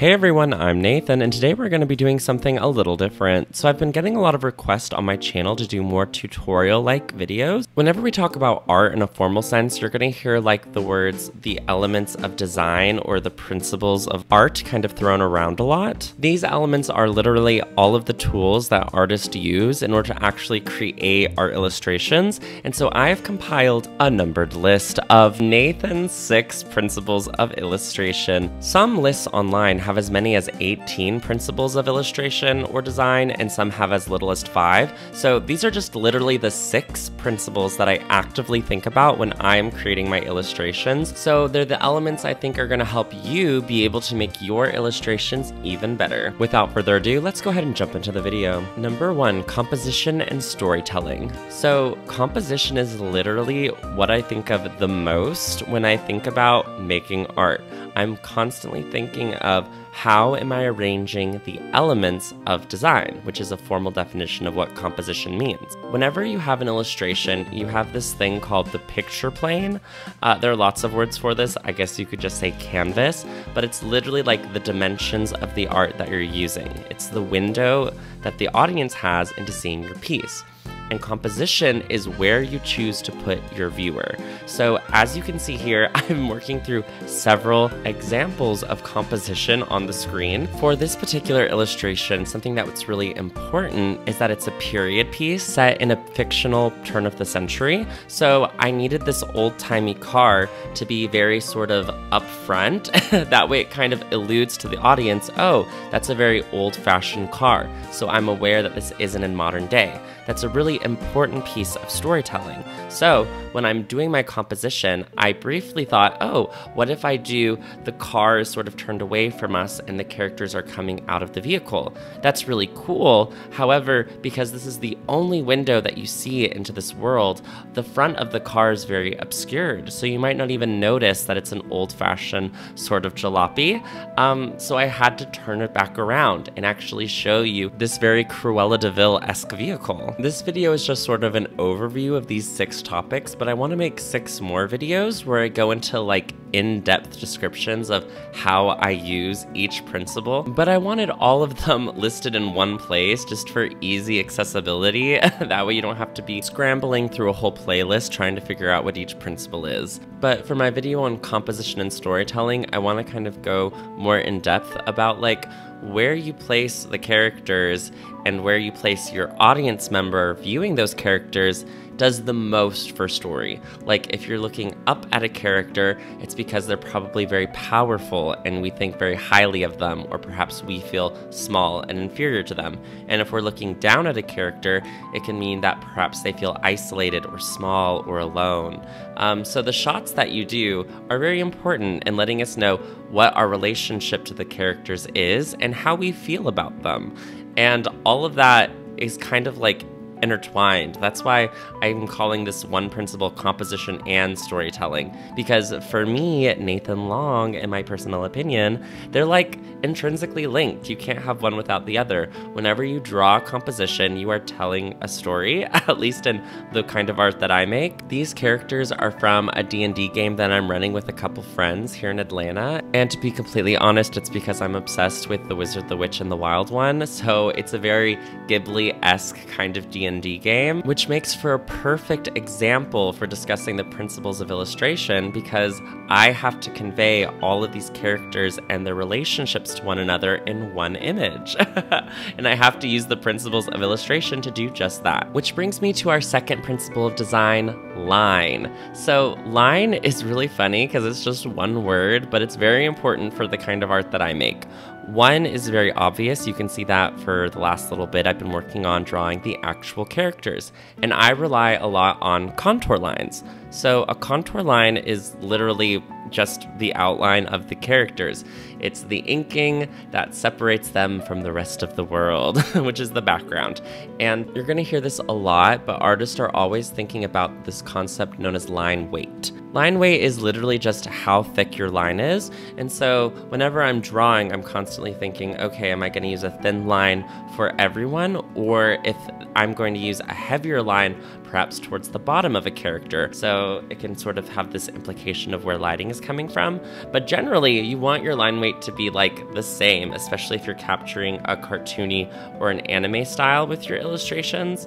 Hey everyone, I'm Nathan, and today we're going to be doing something a little different. So I've been getting a lot of requests on my channel to do more tutorial-like videos. Whenever we talk about art in a formal sense, you're going to hear like the words, the elements of design or the principles of art kind of thrown around a lot. These elements are literally all of the tools that artists use in order to actually create art illustrations. And so I have compiled a numbered list of Nathan's 6 principles of illustration. Some lists online have as many as 18 principles of illustration or design, and some have as little as 5. So these are just literally the 6 principles that I actively think about when I'm creating my illustrations. So they're the elements I think are going to help you be able to make your illustrations even better. Without further ado, let's go ahead and jump into the video. Number 1, composition and storytelling. So composition is literally what I think of the most when I think about making art. I'm constantly thinking of how am I arranging the elements of design, which is a formal definition of what composition means. Whenever you have an illustration, you have this thing called the picture plane. There are lots of words for this. I guess you could just say canvas, but it's literally like the dimensions of the art that you're using. It's the window that the audience has into seeing your piece. And composition is where you choose to put your viewer. So as you can see here, I'm working through several examples of composition on the screen. For this particular illustration, something that's really important is that it's a period piece set in a fictional turn of the century. So I needed this old-timey car to be very sort of upfront. That way it kind of alludes to the audience, oh, that's a very old-fashioned car. So I'm aware that this isn't in modern day. That's a really important piece of storytelling. So when I'm doing my composition, I briefly thought, oh, what if I do the car is sort of turned away from us and the characters are coming out of the vehicle? That's really cool. However, because this is the only window that you see into this world, the front of the car is very obscured. So you might not even notice that it's an old-fashioned sort of jalopy. So I had to turn it back around and actually show you this very Cruella de Vil-esque vehicle. This video is just sort of an overview of these 6 topics, but I want to make 6 more videos where I go into like in-depth descriptions of how I use each principle. But I wanted all of them listed in one place just for easy accessibility. That way you don't have to be scrambling through a whole playlist trying to figure out what each principle is. But for my video on composition and storytelling, I want to kind of go more in depth about like where you place the characters and where you place your audience member viewing those characters does the most for story. Like if you're looking up at a character, it's because they're probably very powerful and we think very highly of them, or perhaps we feel small and inferior to them. And if we're looking down at a character, it can mean that perhaps they feel isolated or small or alone. So the shots that you do are very important in letting us know what our relationship to the characters is and how we feel about them. And all of that is kind of like intertwined. That's why I'm calling this one principle composition and storytelling, because for me, Nathan Long, in my personal opinion, they're like intrinsically linked. You can't have one without the other. Whenever you draw composition, you are telling a story, at least in the kind of art that I make. These characters are from a D&D game that I'm running with a couple friends here in Atlanta, and to be completely honest, it's because I'm obsessed with The Wizard, the Witch, and the Wild One, so it's a very Ghibli-esque kind of D&D game, which makes for a perfect example for discussing the principles of illustration, because I have to convey all of these characters and their relationships to one another in one image. And I have to use the principles of illustration to do just that. Which brings me to our second principle of design, line. So line is really funny because it's just one word, but it's very important for the kind of art that I make. One is very obvious. You can see that for the last little bit I've been working on drawing the actual characters, and I rely a lot on contour lines. So a contour line is literally just the outline of the characters. It's the inking that separates them from the rest of the world, which is the background. And you're going to hear this a lot, but artists are always thinking about this concept known as line weight. Line weight is literally just how thick your line is. And so whenever I'm drawing, I'm constantly thinking, okay, am I going to use a thin line for everyone? Or if I'm going to use a heavier line, perhaps towards the bottom of a character. So it can sort of have this implication of where lighting is coming from. But generally, you want your line weight great to be like the same, especially if you're capturing a cartoony or an anime style with your illustrations.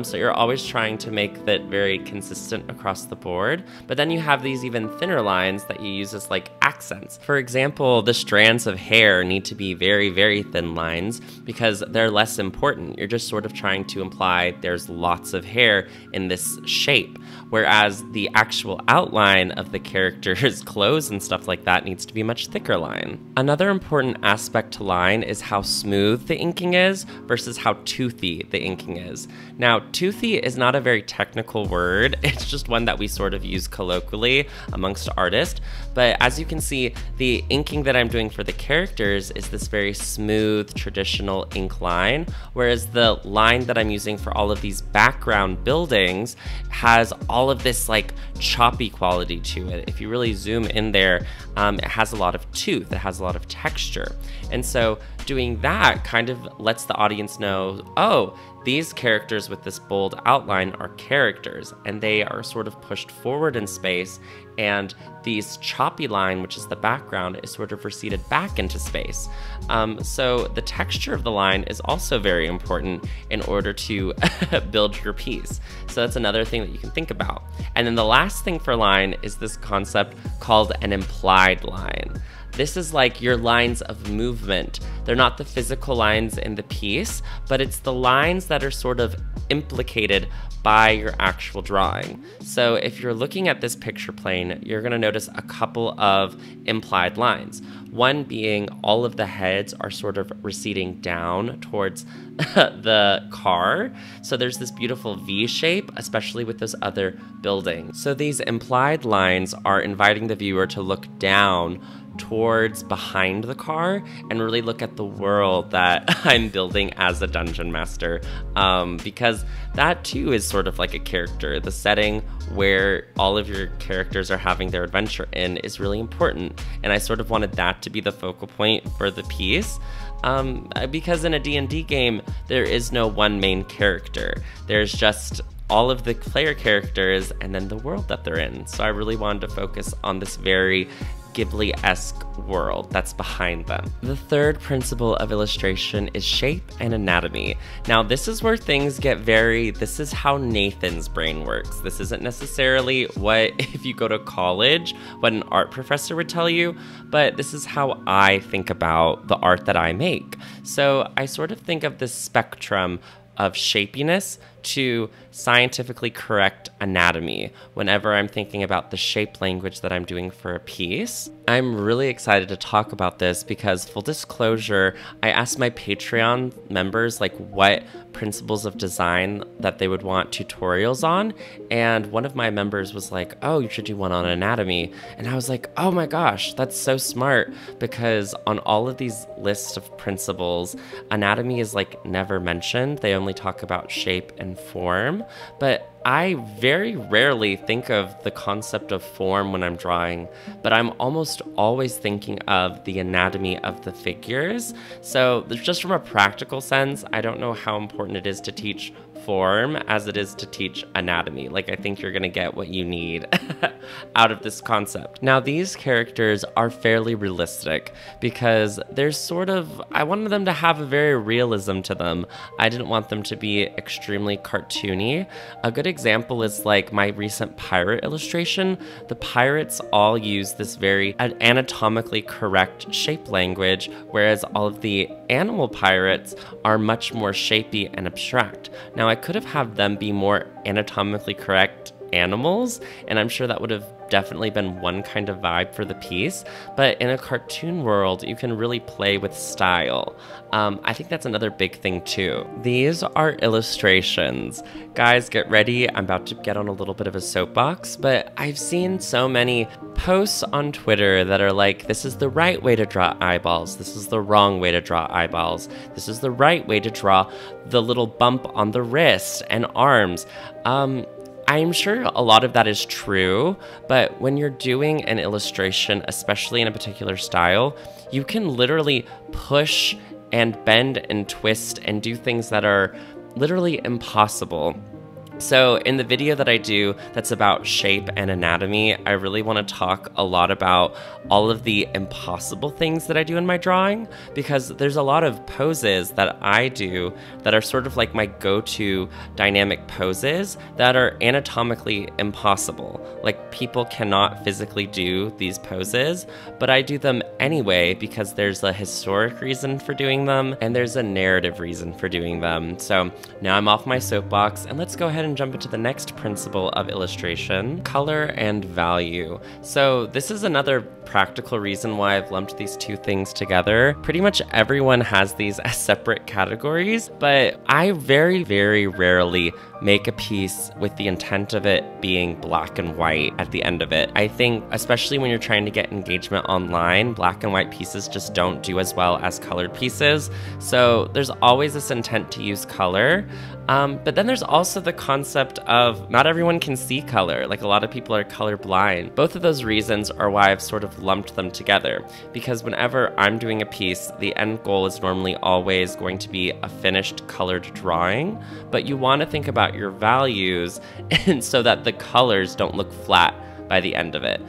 So you're always trying to make that very consistent across the board. But then you have these even thinner lines that you use as like accents. For example, the strands of hair need to be very, very thin lines because they're less important. You're just sort of trying to imply there's lots of hair in this shape, whereas the actual outline of the character's clothes and stuff like that needs to be much thicker line. Another important aspect to line is how smooth the inking is versus how toothy the inking is. Now, toothy is not a very technical word. It's just one that we sort of use colloquially amongst artists. But as you can see, the inking that I'm doing for the characters is this very smooth, traditional ink line, whereas the line that I'm using for all of these background buildings has all of this like choppy quality to it. If you really zoom in there, it has a lot of tooth, it has a lot of texture. And so doing that kind of lets the audience know, oh, these characters with this bold outline are characters, and they are sort of pushed forward in space, and these choppy line, which is the background, is sort of receded back into space. So the texture of the line is also very important in order to build your piece. So that's another thing that you can think about. And then the last thing for line is this concept called an implied line. This is like your lines of movement. They're not the physical lines in the piece, but it's the lines that are sort of implicated by your actual drawing. So if you're looking at this picture plane, you're gonna notice a couple of implied lines. One being all of the heads are sort of receding down towards the car. So there's this beautiful V shape, especially with those other buildings. So these implied lines are inviting the viewer to look down towards behind the car and really look at the world that I'm building as a dungeon master, because that too is sort of like a character. The setting where all of your characters are having their adventure in is really important, and I sort of wanted that to be the focal point for the piece. Because in a D&D game, there is no one main character. There's just all of the player characters and then the world that they're in. So I really wanted to focus on this very Ghibli-esque world that's behind them. The third principle of illustration is shape and anatomy. Now this is where things get this is how Nathan's brain works. This isn't necessarily what, if you go to college, what an art professor would tell you, but this is how I think about the art that I make. So I sort of think of this spectrum of shapiness to scientifically correct anatomy whenever I'm thinking about the shape language that I'm doing for a piece. I'm really excited to talk about this because, full disclosure, I asked my Patreon members like what principles of design that they would want tutorials on, and one of my members was like, oh, you should do one on anatomy. And I was like, oh my gosh, that's so smart, because on all of these lists of principles, anatomy is like never mentioned. They only talk about shape and form, but I very rarely think of the concept of form when I'm drawing, but I'm almost always thinking of the anatomy of the figures. So just from a practical sense, I don't know how important it is to teach form as it is to teach anatomy. Like, I think you're gonna get what you need out of this concept. Now, these characters are fairly realistic because there's sort of, I wanted them to have a very realism to them. I didn't want them to be extremely cartoony. A good example is like my recent pirate illustration. The pirates all use this very anatomically correct shape language, whereas all of the animal pirates are much more shapy and abstract. Now, I could have had them be more anatomically correct animals, and I'm sure that would have definitely been one kind of vibe for the piece, but in a cartoon world, you can really play with style. I think that's another big thing too. These are illustrations. Guys, get ready. I'm about to get on a little bit of a soapbox, but I've seen so many posts on Twitter that are like, this is the right way to draw eyeballs. This is the wrong way to draw eyeballs. This is the right way to draw the little bump on the wrist and arms. I'm sure a lot of that is true, but when you're doing an illustration, especially in a particular style, you can literally push and bend and twist and do things that are literally impossible So in the video that I do that's about shape and anatomy, I really want to talk a lot about all of the impossible things that I do in my drawing, because there's a lot of poses that I do that are sort of like my go-to dynamic poses that are anatomically impossible. Like, people cannot physically do these poses, but I do them anyway because there's a historic reason for doing them and there's a narrative reason for doing them. So now I'm off my soapbox, and let's go ahead and jump into the next principle of illustration: color and value. So this is another practical reason why I've lumped these two things together. Pretty much everyone has these as separate categories, but I very, very rarely make a piece with the intent of it being black and white at the end of it. I think, especially when you're trying to get engagement online, black and white pieces just don't do as well as colored pieces. So there's always this intent to use color. But then there's also the concept of not everyone can see color. Like, a lot of people are colorblind. Both of those reasons are why I've sort of lumped them together, because whenever I'm doing a piece, the end goal is normally always going to be a finished colored drawing, but you want to think about your values and so that the colors don't look flat by the end of it.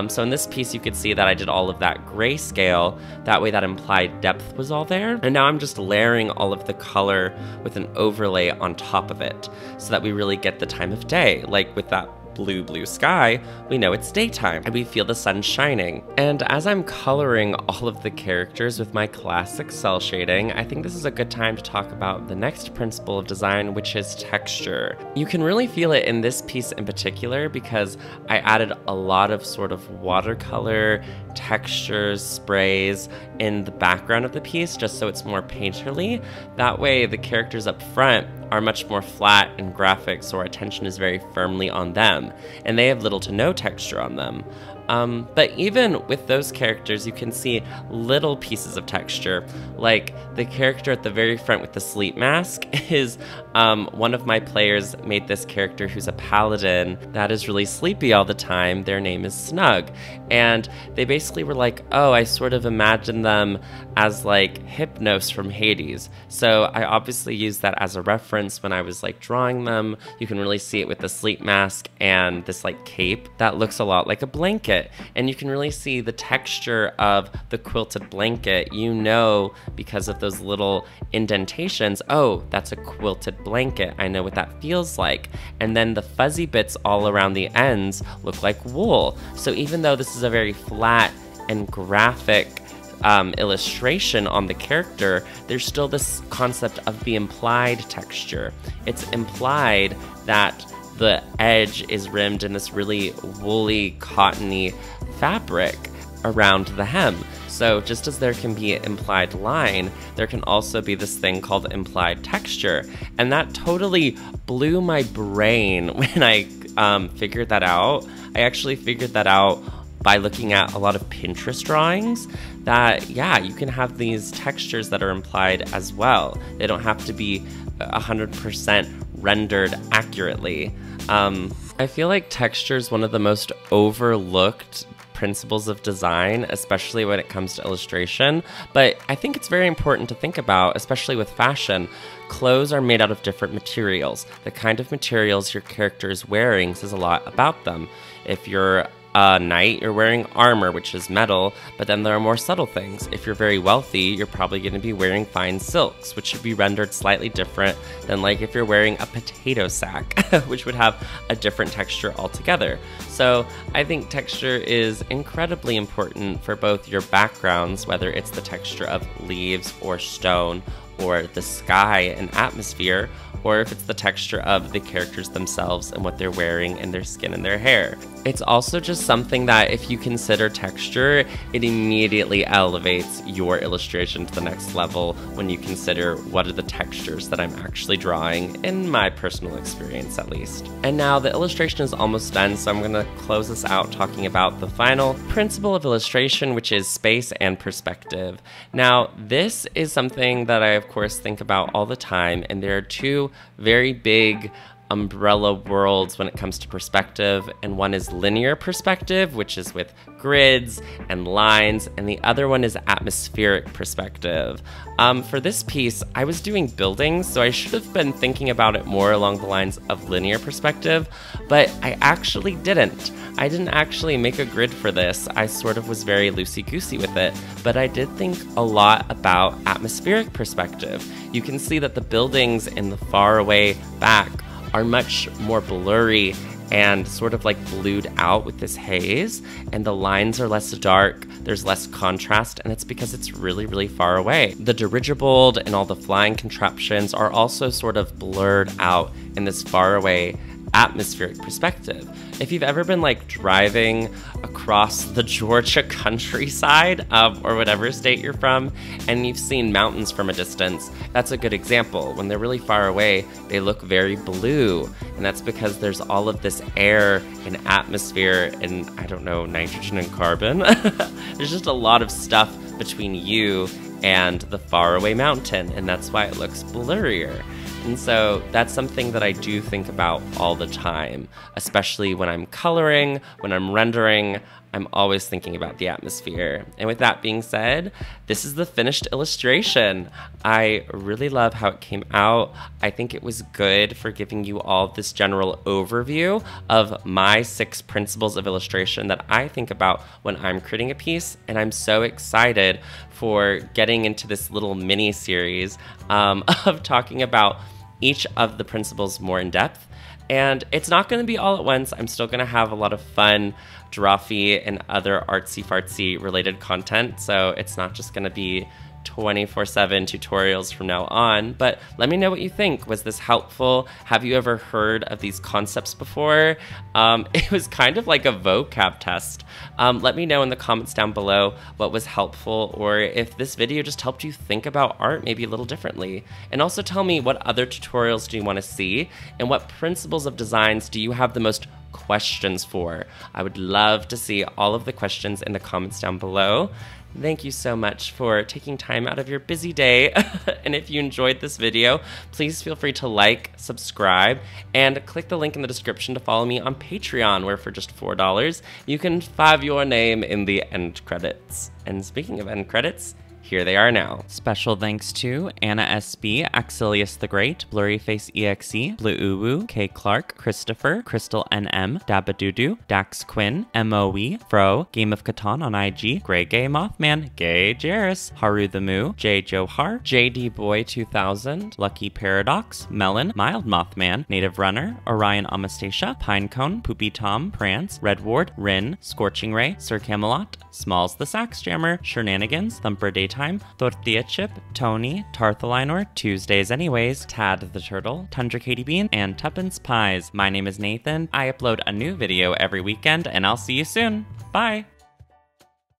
So in this piece, you could see that I did all of that grayscale. That way that implied depth was all there. And now I'm just layering all of the color with an overlay on top of it so that we really get the time of day. Like with that blue sky, we know it's daytime and we feel the sun shining. And as I'm coloring all of the characters with my classic cell shading, I think this is a good time to talk about the next principle of design, which is texture. You can really feel it in this piece in particular because I added a lot of sort of watercolor textures, sprays in the background of the piece just so it's more painterly. That way the characters up front are much more flat and graphic, so our attention is very firmly on them, and they have little to no texture on them. But even with those characters, you can see little pieces of texture. Like the character at the very front with the sleep mask is one of my players made this character who's a paladin that is really sleepy all the time. Their name is Snug. And they basically were like, oh, I sort of imagined them as like Hypnos from Hades. So I obviously used that as a reference when I was like drawing them. You can really see it with the sleep mask and this like cape that looks a lot like a blanket. And you can really see the texture of the quilted blanket, you know, because of those little indentations. Oh, that's a quilted blanket. I know what that feels like. And then the fuzzy bits all around the ends look like wool. So even though this is a very flat and graphic illustration on the character, there's still this concept of the implied texture. It's implied that the edge is rimmed in this really woolly, cottony fabric around the hem. So just as there can be an implied line, there can also be this thing called implied texture. And that totally blew my brain when I figured that out. I actually figured that out by looking at a lot of Pinterest drawings that, yeah, you can have these textures that are implied as well. They don't have to be 100% rendered accurately. I feel like texture is one of the most overlooked principles of design, especially when it comes to illustration, but I think it's very important to think about, especially with fashion. Clothes are made out of different materials. The kind of materials your character is wearing says a lot about them. If you're a knight, you're wearing armor, which is metal, but then there are more subtle things. If you're very wealthy, you're probably going to be wearing fine silks, which should be rendered slightly different than like if you're wearing a potato sack, which would have a different texture altogether. So I think texture is incredibly important for both your backgrounds, whether it's the texture of leaves or stone or the sky and atmosphere, or if it's the texture of the characters themselves and what they're wearing and their skin and their hair. It's also just something that if you consider texture, it immediately elevates your illustration to the next level when you consider what are the textures that I'm actually drawing, in my personal experience at least. And now the illustration is almost done, so I'm gonna close this out talking about the final principle of illustration, which is space and perspective. Now, this is something that I of course think about all the time, and there are two very big umbrella worlds when it comes to perspective, and one is linear perspective, which is with grids and lines, and the other one is atmospheric perspective. For this piece, I was doing buildings, so I should have been thinking about it more along the lines of linear perspective, but I actually didn't. I didn't actually make a grid for this. I sort of was very loosey-goosey with it, but I did think a lot about atmospheric perspective. You can see that the buildings in the far away back are much more blurry and sort of like blued out with this haze, and the lines are less dark, there's less contrast, and it's because it's really, really far away. The dirigible and all the flying contraptions are also sort of blurred out in this far away atmospheric perspective. If you've ever been like driving across the Georgia countryside, or whatever state you're from, and you've seen mountains from a distance, that's a good example. When they're really far away, they look very blue, and that's because there's all of this air and atmosphere and, I don't know, nitrogen and carbon. There's just a lot of stuff between you and the faraway mountain, and that's why it looks blurrier. And so that's something that I do think about all the time, especially when I'm coloring, when I'm rendering. I'm always thinking about the atmosphere. And with that being said, this is the finished illustration. I really love how it came out. I think it was good for giving you all this general overview of my 6 principles of illustration that I think about when I'm creating a piece. And I'm so excited for getting into this little mini series of talking about each of the principles more in depth. And it's not going to be all at once. I'm still going to have a lot of fun, drawfee, and other artsy-fartsy related content. So it's not just going to be 24/7 tutorials from now on, but let me know what you think. Was this helpful? Have you ever heard of these concepts before? It was kind of like a vocab test. Let me know in the comments down below what was helpful, or if this video just helped you think about art maybe a little differently. And also tell me, what other tutorials do you want to see, and what principles of designs do you have the most questions for? I would love to see all of the questions in the comments down below. Thank you so much for taking time out of your busy day. And if you enjoyed this video, please feel free to like, subscribe, and click the link in the description to follow me on Patreon, where for just $4, you can have your name in the end credits. And speaking of end credits, here they are now. Special thanks to Anna SB, Axelius the Great, Blurryface EXE, Blue Uwu, K Clark, Christopher, Crystal NM, Dabadoodoo, Dax Quinn, MOE, Fro, Game of Catan on IG, Grey Gay Mothman, Gay Jairus, Haru the Moo, J Johar, JD Boy 2000, Lucky Paradox, Melon, Mild Mothman, Native Runner, Orion Amastasia, Pinecone, Poopy Tom, Prance, Red Ward, Rin, Scorching Ray, Sir Camelot, Smalls the Sax Jammer, Shenanigans, Thumper Daytime, Tortilla Chip, Tony, Tarthalinor, Tuesdays Anyways, Tad the Turtle, Tundra Katie Bean, and Tuppence Pies. My name is Nathan. I upload a new video every weekend, and I'll see you soon. Bye!